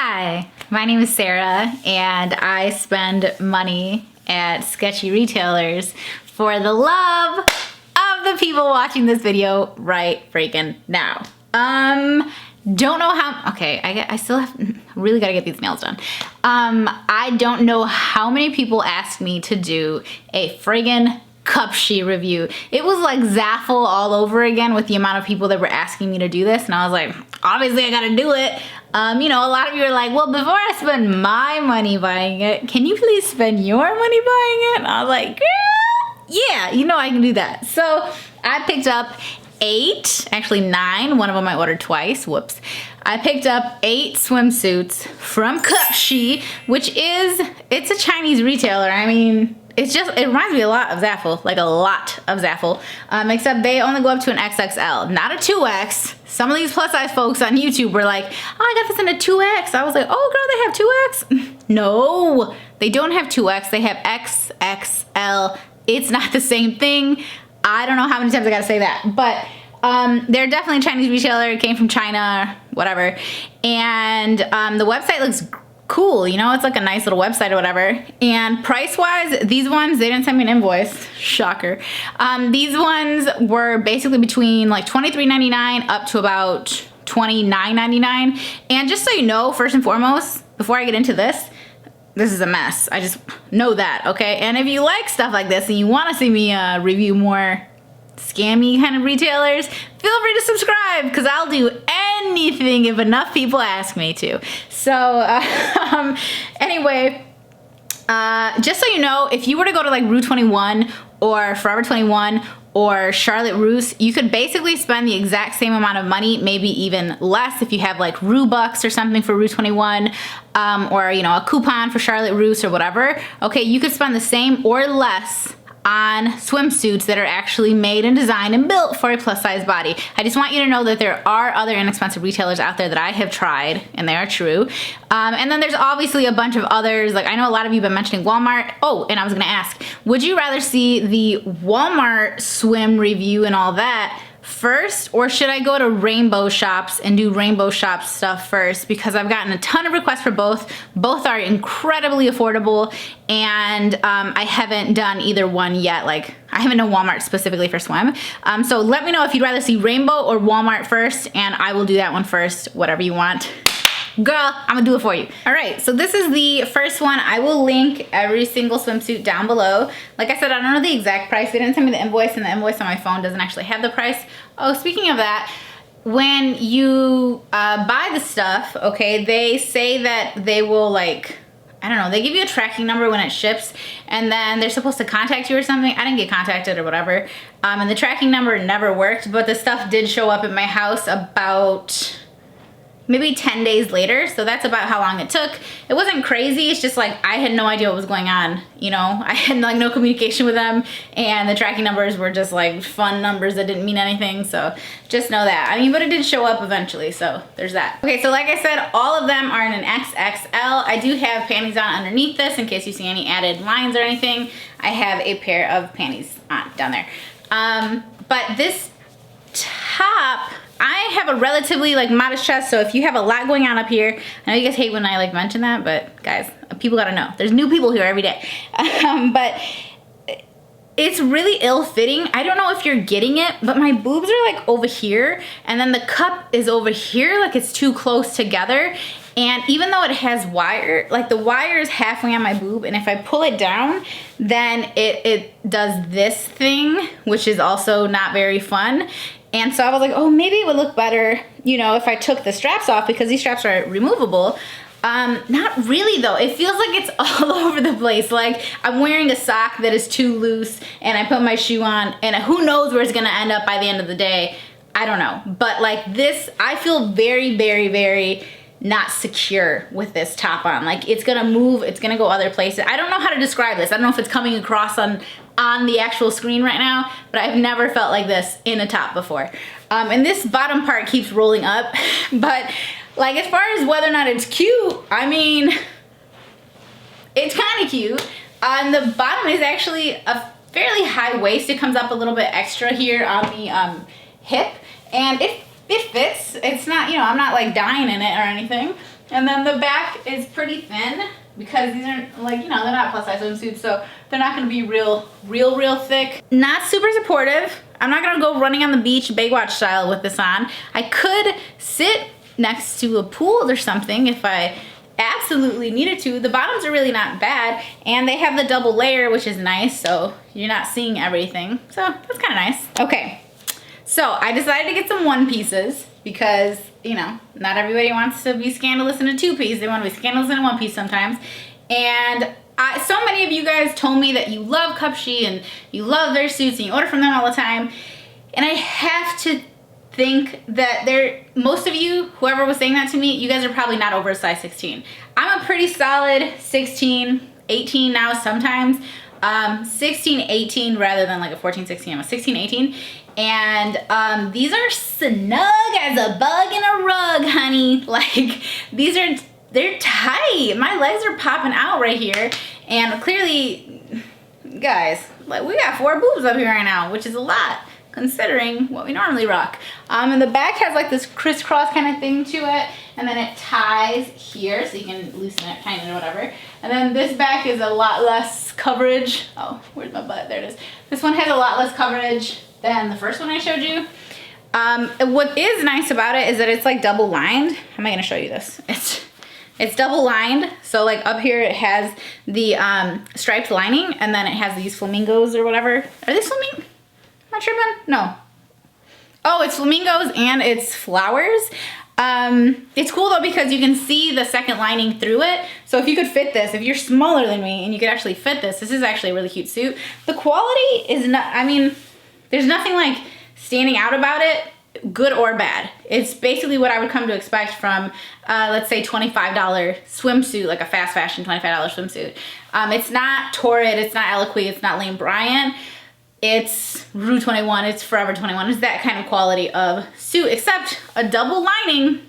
Hi, my name is Sarah and I spend money at sketchy retailers for the love of the people watching this video right freaking now. Don't know how, okay, I still have, really gotta get these nails done. I don't know how many people asked me to do a friggin' CUPSHE review. It was like Zaffle all over again with the amount of people that were asking me to do this, and I was like, obviously I gotta do it. You know, a lot of you are like, well, before I spend my money buying it, can you please spend your money buying it? And I was like, girl, yeah, you know I can do that. So I picked up 8, actually 9, one of them I ordered twice, whoops. I picked up 8 swimsuits from CUPSHE, which is, it's a Chinese retailer. I mean, it's just, it reminds me a lot of Zaffle, like a lot of Zaffle, except they only go up to an XXL, not a 2X. Some of these plus size folks on YouTube were like, oh, I got this in a 2X. I was like, oh girl, they have 2X? No, they don't have 2X, they have XXL. It's not the same thing. I don't know how many times I gotta say that, but they're definitely a Chinese retailer. It came from China, whatever. And the website looks cool, you know, it's like a nice little website or whatever. And price-wise, these ones, they didn't send me an invoice, shocker. These ones were basically between like $23.99 up to about $29.99. And just so you know, first and foremost, before I get into this is a mess. I just know that, okay? And if you like stuff like this and you want to see me review more scammy kind of retailers, feel free to subscribe because I'll do anything if enough people ask me to. So anyway, just so you know, if you were to go to like Rue 21 or Forever 21 or Charlotte Russe, you could basically spend the exact same amount of money, maybe even less if you have like Rue Bucks or something for Rue 21, or you know, a coupon for Charlotte Russe or whatever. Okay, you could spend the same or less on swimsuits that are actually made and designed and built for a plus size body. I just want you to know that there are other inexpensive retailers out there that I have tried and they are true. And then there's obviously a bunch of others. Like I know a lot of you have been mentioning Walmart. Oh, and I was gonna ask, would you rather see the Walmart swim review and all that first, or should I go to Rainbow Shops and do Rainbow Shop stuff first? Because I've gotten a ton of requests for both. Both are incredibly affordable, and I haven't done either one yet. Like, I haven't done Walmart specifically for swim. So let me know if you'd rather see Rainbow or Walmart first, and I will do that one first, whatever you want. Girl, I'm gonna do it for you. All right, so this is the first one. I will link every single swimsuit down below. Like I said, I don't know the exact price. They didn't send me the invoice, and the invoice on my phone doesn't actually have the price. Oh, speaking of that, when you buy the stuff, okay, they say that they will like, I don't know, they give you a tracking number when it ships, and then they're supposed to contact you or something. I didn't get contacted or whatever, and the tracking number never worked, but the stuff did show up at my house about maybe 10 days later, so that's about how long it took. It wasn't crazy, it's just like I had no idea what was going on, you know? I had like no communication with them, and the tracking numbers were just like fun numbers that didn't mean anything, so just know that. I mean, but it did show up eventually, so there's that. Okay, so like I said, all of them are in an XXL. I do have panties on underneath this in case you see any added lines or anything. I have a pair of panties on down there. But this top, I have a relatively like modest chest, so if you have a lot going on up here, I know you guys hate when I like mention that, but guys, people gotta know. There's new people here every day. But it's really ill-fitting. I don't know if you're getting it, but my boobs are like over here, and then the cup is over here, like it's too close together. And even though it has wire, like the wire is halfway on my boob, and if I pull it down, then it does this thing, which is also not very fun. And so I was like, oh, maybe it would look better, you know, if I took the straps off, because these straps are removable. Not really though. It feels like it's all over the place. Like I'm wearing a sock that is too loose, and I put my shoe on, and who knows where it's gonna end up by the end of the day. I don't know. But like this, I feel very, very, very not secure with this top on. Like it's gonna move, it's gonna go other places. I don't know how to describe this. I don't know if it's coming across on the actual screen right now, but I've never felt like this in a top before. And this bottom part keeps rolling up, but like as far as whether or not it's cute, I mean, it's kind of cute. And the bottom is actually a fairly high waist. It comes up a little bit extra here on the hip, and it fits. It's not, you know, I'm not like dying in it or anything. And then the back is pretty thin because these aren't like, you know, they're not plus size swimsuits, so they're not gonna be real thick. Not super supportive. I'm not gonna go running on the beach Baywatch style with this on. I could sit next to a pool or something if I absolutely needed to. The bottoms are really not bad, and they have the double layer, which is nice, so you're not seeing everything. So that's kind of nice. Okay, so I decided to get some one pieces because, you know, not everybody wants to be scandalous in a two piece. They want to be scandalous in a one piece sometimes. And so many of you guys told me that you love CUPSHE and you love their suits and you order from them all the time. And I have to think that most of you, whoever was saying that to me, you guys are probably not over a size 16. I'm a pretty solid 16, 18 now sometimes. 16, 18 rather than like a 14, 16. I'm a 16, 18. And these are snug as a bug in a rug, honey. Like, they're tight. My legs are popping out right here. And clearly, guys, like, we got 4 boobs up here right now, which is a lot considering what we normally rock. And the back has like this crisscross kind of thing to it. And then it ties here, so you can loosen it kind of or whatever. And then this back is a lot less coverage. Oh, where's my butt? There it is. This one has a lot less coverage than the first one I showed you. What is nice about it is that it's like double lined. How am I gonna show you this? It's double lined. So like up here it has the striped lining, and then it has these flamingos or whatever. Are these flamingos? Not sure, man. No. Oh, it's flamingos and it's flowers. It's cool though because you can see the second lining through it. So if you could fit this, if you're smaller than me and you could actually fit this is actually a really cute suit. The quality is not, I mean, there's nothing like standing out about it, good or bad. It's basically what I would come to expect from, let's say $25 swimsuit, like a fast fashion $25 swimsuit. It's not Torrid, it's not Eloquii, it's not Lane Bryant. It's Rue 21, it's Forever 21. It's that kind of quality of suit, except a double lining.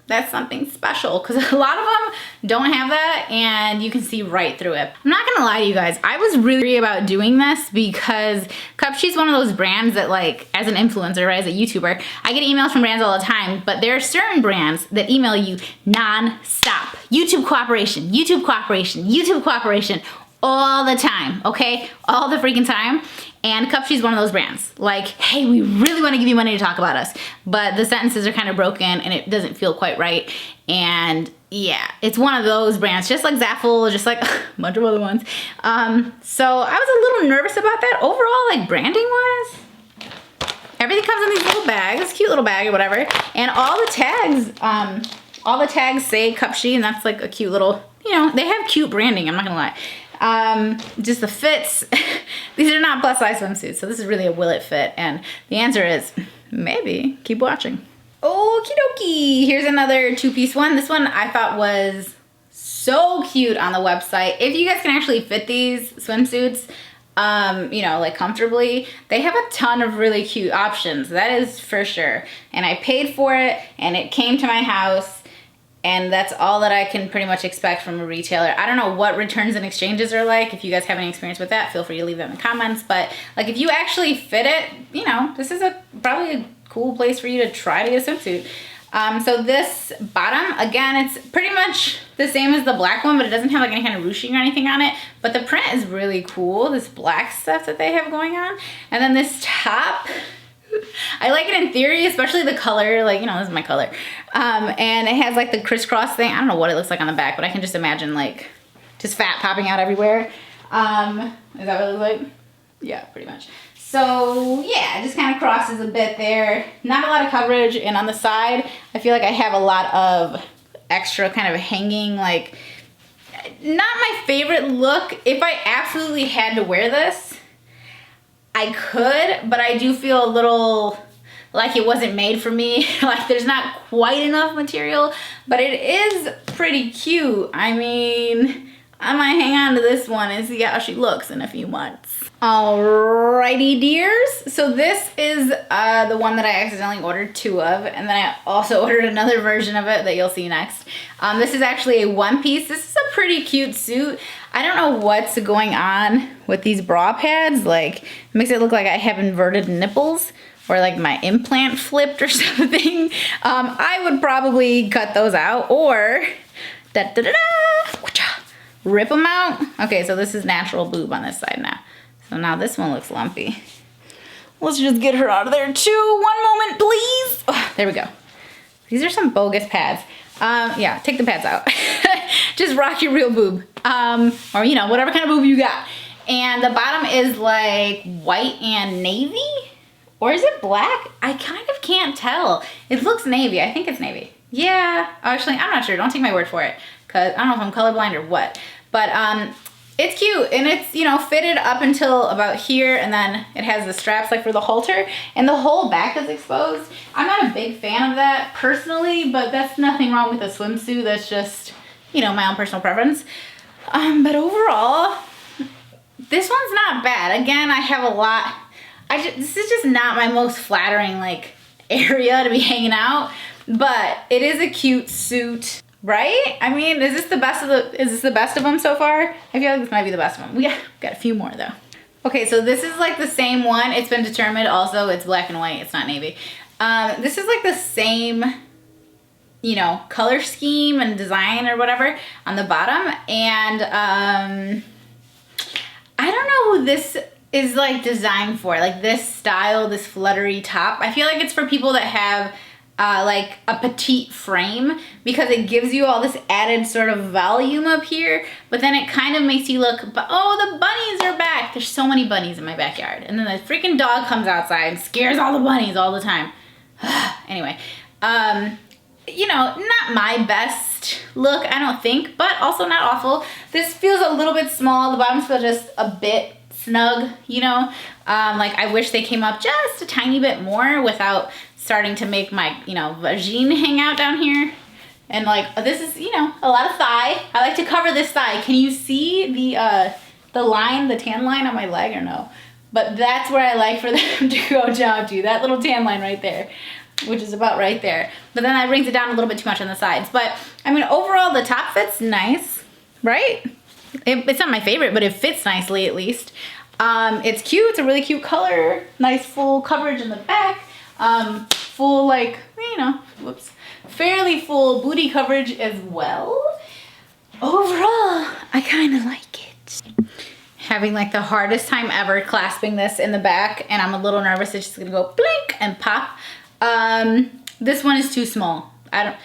That's something special because a lot of them don't have that and you can see right through it. I'm not gonna lie to you guys, I was really about doing this because CUPSHE is one of those brands that, like, as an influencer or as a YouTuber, I get emails from brands all the time, but there are certain brands that email you non-stop. YouTube cooperation, YouTube cooperation, YouTube cooperation, all the time, okay? All the freaking time. And CUPSHE is one of those brands. Like, hey, we really want to give you money to talk about us, but the sentences are kind of broken and it doesn't feel quite right. And yeah, it's one of those brands, just like Zaful, just like a bunch of other ones. So I was a little nervous about that. Overall, like branding wise, everything comes in these little bags, cute little bag or whatever. And all the tags say CUPSHE, and that's like a cute little, you know, they have cute branding, I'm not gonna lie. Just the fits, these are not plus size swimsuits, so this is really a will it fit? And the answer is maybe. Keep watching. Okie dokie, here's another two-piece one. This one I thought was so cute on the website. If you guys can actually fit these swimsuits, you know, like comfortably, they have a ton of really cute options, that is for sure. And I paid for it and it came to my house. And that's all that I can pretty much expect from a retailer. I don't know what returns and exchanges are like. If you guys have any experience with that, feel free to leave them in the comments. But like, if you actually fit it, you know, this is probably a cool place for you to try to get a swimsuit. So this bottom, again, it's pretty much the same as the black one, but it doesn't have like any kind of ruching or anything on it. But the print is really cool, this black stuff that they have going on. And then this top, I like it in theory, especially the color, like, you know, this is my color. And it has like the crisscross thing. I don't know what it looks like on the back, but I can just imagine like just fat popping out everywhere. Is that what it looks like? Yeah, pretty much. So yeah, it just kind of crosses a bit there. Not a lot of coverage. And on the side, I feel like I have a lot of extra kind of hanging, like, not my favorite look. If I absolutely had to wear this, I could, but I do feel a little like it wasn't made for me. Like there's not quite enough material, but it is pretty cute. I mean, I might hang on to this one and see how she looks in a few months. Alrighty dears, so this is the one that I accidentally ordered 2 of, and then I also ordered another version of it that you'll see next. This is actually a one piece. This is a pretty cute suit. I don't know what's going on with these bra pads. Like, it makes it look like I have inverted nipples or like my implant flipped or something, I would probably cut those out or rip them out. Okay, so this is natural boob on this side now. So now this one looks lumpy. Let's just get her out of there too. One moment, please. Oh, there we go. These are some bogus pads. Yeah, take the pads out. Just rock your real boob. Or you know, whatever kind of boob you got. And the bottom is like white and navy? Or is it black? I kind of can't tell. It looks navy. I think it's navy. Yeah, actually, I'm not sure. Don't take my word for it. Because I don't know if I'm colorblind or what. But it's cute. And it's, you know, fitted up until about here. And then it has the straps like for the halter. And the whole back is exposed. I'm not a big fan of that personally. But that's nothing wrong with a swimsuit. That's just, you know, my own personal preference. But overall, this one's not bad. Again, I have a lot. This is just not my most flattering like area to be hanging out, but it is a cute suit, right? I mean, is this the best of them so far? I feel like this might be the best one. We got a few more though. Okay, so this is like the same one. It's been determined also, it's black and white, it's not navy. This is like the same, you know, color scheme and design or whatever on the bottom. And I don't know who this is like designed for, like this style, this fluttery top. I feel like it's for people that have like a petite frame because it gives you all this added sort of volume up here, but then it kind of makes you look, but oh, the bunnies are back. There's so many bunnies in my backyard. And then the freaking dog comes outside and scares all the bunnies all the time. Anyway, you know, not my best look, I don't think, but also not awful. This feels a little bit small. The bottoms feel just a bit snug, you know. Like I wish they came up just a tiny bit more without starting to make my, you know, vagine hang out down here. And like, this is, you know, a lot of thigh. I like to cover this thigh. Can you see the line, the tan line on my leg or no? But that's where I like for them to go down to, that little tan line right there, which is about right there. But then that brings it down a little bit too much on the sides. But I mean, overall the top fits nice, right? It's not my favorite, but it fits nicely at least. It's cute, it's a really cute color. Nice full coverage in the back. Full like, you know, whoops. Fairly full booty coverage as well. Overall, I kind of like it. Having like the hardest time ever clasping this in the back, and I'm a little nervous it's just gonna go blink and pop. This one is too small. I don't,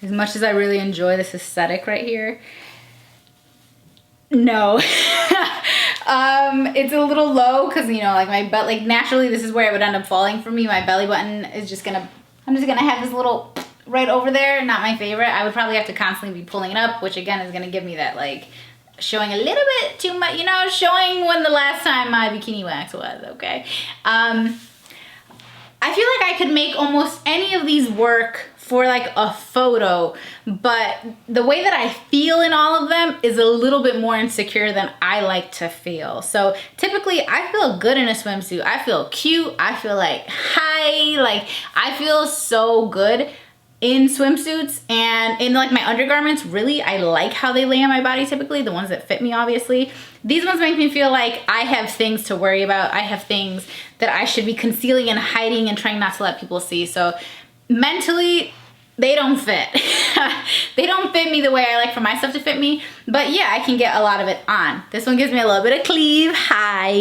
as much as I really enjoy this aesthetic right here, no. It's a little low because, you know, like my butt, like naturally this is where it would end up falling for me. My belly button is just gonna, I'm just gonna have this little right over there. Not my favorite. I would probably have to constantly be pulling it up, which again is gonna give me that like showing a little bit too much, you know, showing when the last time my bikini wax was, okay? I feel like I could make almost any of these work for like a photo, but the way that I feel in all of them is a little bit more insecure than I like to feel. So typically I feel good in a swimsuit. I feel cute. I feel like hi, like I feel so good in swimsuits and in like my undergarments. Really, I like how they lay on my body typically, the ones that fit me obviously. These ones make me feel like I have things to worry about. I have things that I should be concealing and hiding and trying not to let people see. So mentally, they don't fit. They don't fit me the way I like for my stuff to fit me. But yeah, I can get a lot of it on. This one gives me a little bit of cleave. Hi.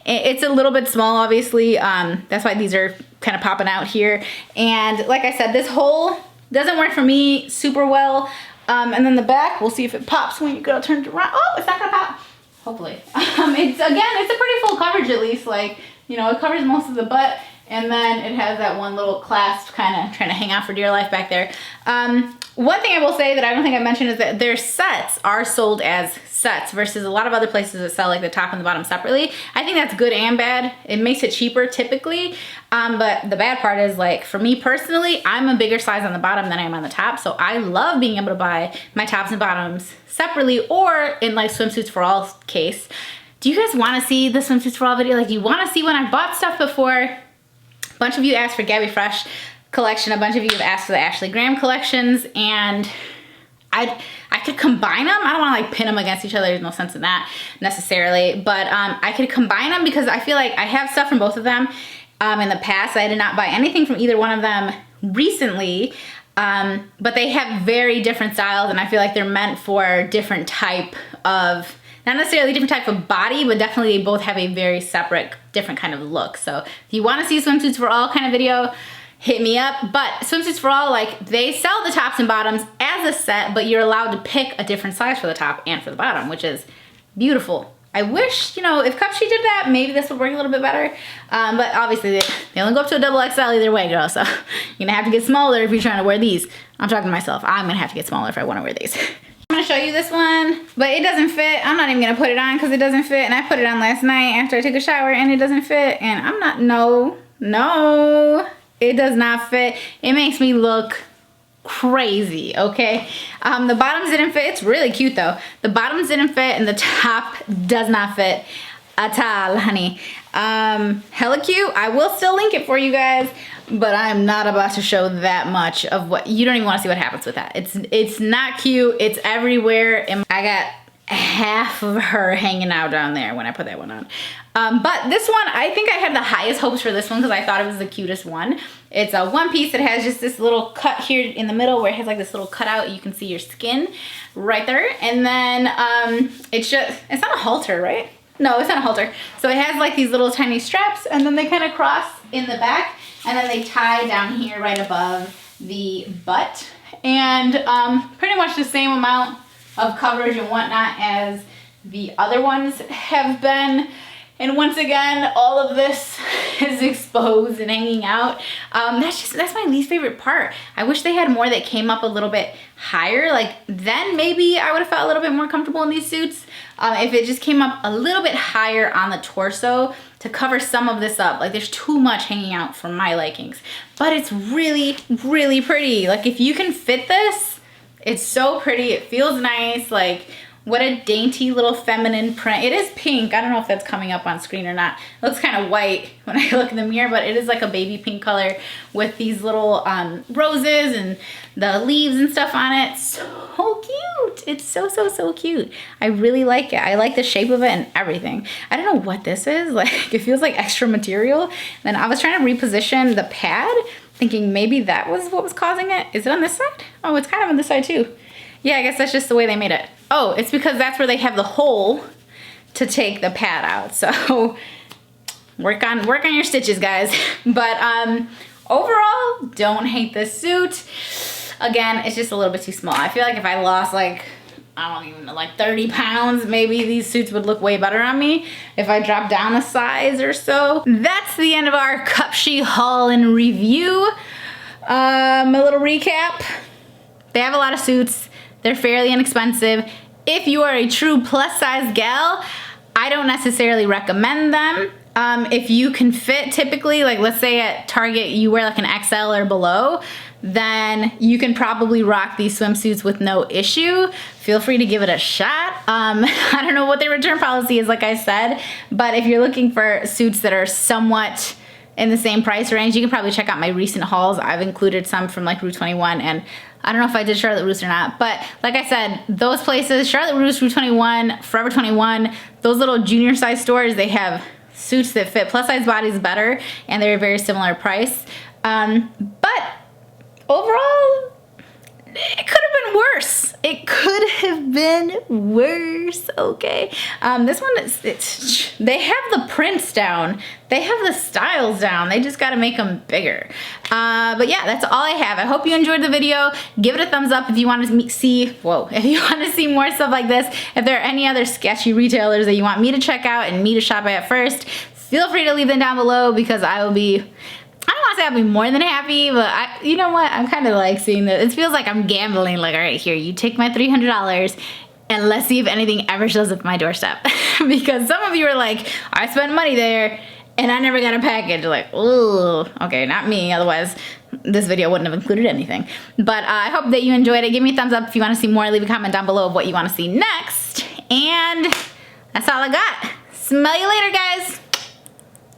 It's a little bit small, obviously. That's why these are kind of popping out here. And like I said, this hole doesn't work for me super well. And then the back, we'll see if it pops when you go turn it around. Oh, it's not gonna pop. Hopefully. It's a pretty full coverage at least. Like, you know, it covers most of the butt. And then it has that one little clasp kind of trying to hang out for dear life back there. One thing I will say that I don't think I mentioned is that their sets are sold as sets versus a lot of other places that sell like the top and the bottom separately. I think that's good and bad. It makes it cheaper typically. But the bad part is like for me personally, I'm a bigger size on the bottom than I am on the top. So I love being able to buy my tops and bottoms separately or in like swimsuits for all case. Do you guys want to see the swimsuits for all video? Like, do you want to see when I bought stuff before? A bunch of you asked for Gabby Fresh collection. A bunch of you have asked for the Ashley Graham collections, and I I could combine them. I don't want to like pin them against each other. There's no sense in that necessarily. But I could combine them because I feel like I have stuff from both of them in the past. I did not buy anything from either one of them recently. But they have very different styles, and I feel like they're meant for different type of, not necessarily different type of body, but definitely they both have a very separate, different kind of look. So if you want to see swimsuits for all kind of video, hit me up. But swimsuits for all, like, they sell the tops and bottoms as a set, but you're allowed to pick a different size for the top and for the bottom, which is beautiful. I wish, you know, if CUPSHE did that, maybe this would work a little bit better. But obviously they only go up to a XXL either way, girl. So you're gonna have to get smaller if you're trying to wear these. I'm talking to myself. I'm gonna have to get smaller if I wanna wear these. I'm gonna show you this one, but it doesn't fit. I'm not even gonna put it on because it doesn't fit. And I put it on last night after I took a shower and it doesn't fit. And I'm not, no, it does not fit. It makes me look crazy, okay? The bottoms didn't fit. It's really cute though. The bottoms didn't fit and the top does not fit at all, honey. Hella cute. I will still link it for you guys, but I'm not about to show that much of what, you don't even want to see what happens with that. It's not cute. It's everywhere. And I got half of her hanging out down there when I put that one on. But this one, I think I had the highest hopes for this one because I thought it was the cutest one. It's a one piece that has just this little cut here in the middle where it has like this little cutout. You can see your skin right there. And then it's not a halter, right? No, it's not a halter. So it has like these little tiny straps and then they kind of cross in the back and then they tie down here right above the butt. And pretty much the same amount of coverage and whatnot as the other ones have been. And once again, all of this is exposed and hanging out. That's my least favorite part. I wish they had more that came up a little bit higher. Like then maybe I would have felt a little bit more comfortable in these suits. If it just came up a little bit higher on the torso to cover some of this up. Like there's too much hanging out for my likings. But it's really, really pretty. Like if you can fit this, it's so pretty. It feels nice. Like, what a dainty little feminine print. It is pink. I don't know if that's coming up on screen or not. It looks kind of white when I look in the mirror, but it is like a baby pink color with these little roses and the leaves and stuff on it. So cute. It's so, so, so cute. I really like it. I like the shape of it and everything. I don't know what this is. Like, it feels like extra material. Then I was trying to reposition the pad, thinking maybe that was what was causing it. Is it on this side? Oh, it's kind of on this side too. Yeah, I guess that's just the way they made it. Oh, it's because that's where they have the hole to take the pad out. So work on your stitches, guys. But overall, don't hate this suit. Again, it's just a little bit too small. I feel like if I lost like, I don't even know, like 30 pounds, maybe these suits would look way better on me if I dropped down a size or so. That's the end of our CUPSHE haul and review. A little recap. They have a lot of suits. They're fairly inexpensive. If you are a true plus size gal, I don't necessarily recommend them. If you can fit typically, like let's say at Target you wear like an XL or below, then you can probably rock these swimsuits with no issue. Feel free to give it a shot. I don't know what their return policy is, like I said, but if you're looking for suits that are somewhat in the same price range, you can probably check out my recent hauls. I've included some from like Rue 21, and I don't know if I did Charlotte Russe or not, but like I said, those places, Charlotte Russe, Rue 21, Forever 21, those little junior size stores, they have suits that fit plus size bodies better, and they're a very similar price. But overall, it could have been worse. It could have been worse, okay? This one, they have the prints down. They have the styles down. They just gotta make them bigger. But yeah, that's all I have. I hope you enjoyed the video. Give it a thumbs up if you want to see, if you want to see more stuff like this. If there are any other sketchy retailers that you want me to check out and me to shop at first, feel free to leave them down below because I will be, I don't want to say I'll be more than happy, but you know what? I'm kind of like seeing that. It feels like I'm gambling. Like, all right, here, you take my $300 and let's see if anything ever shows up at my doorstep. Because some of you are like, I spent money there and I never got a package. Like, ooh, okay, not me. Otherwise, this video wouldn't have included anything. But I hope that you enjoyed it. Give me a thumbs up if you want to see more. Leave a comment down below of what you want to see next. And that's all I got. Smell you later, guys.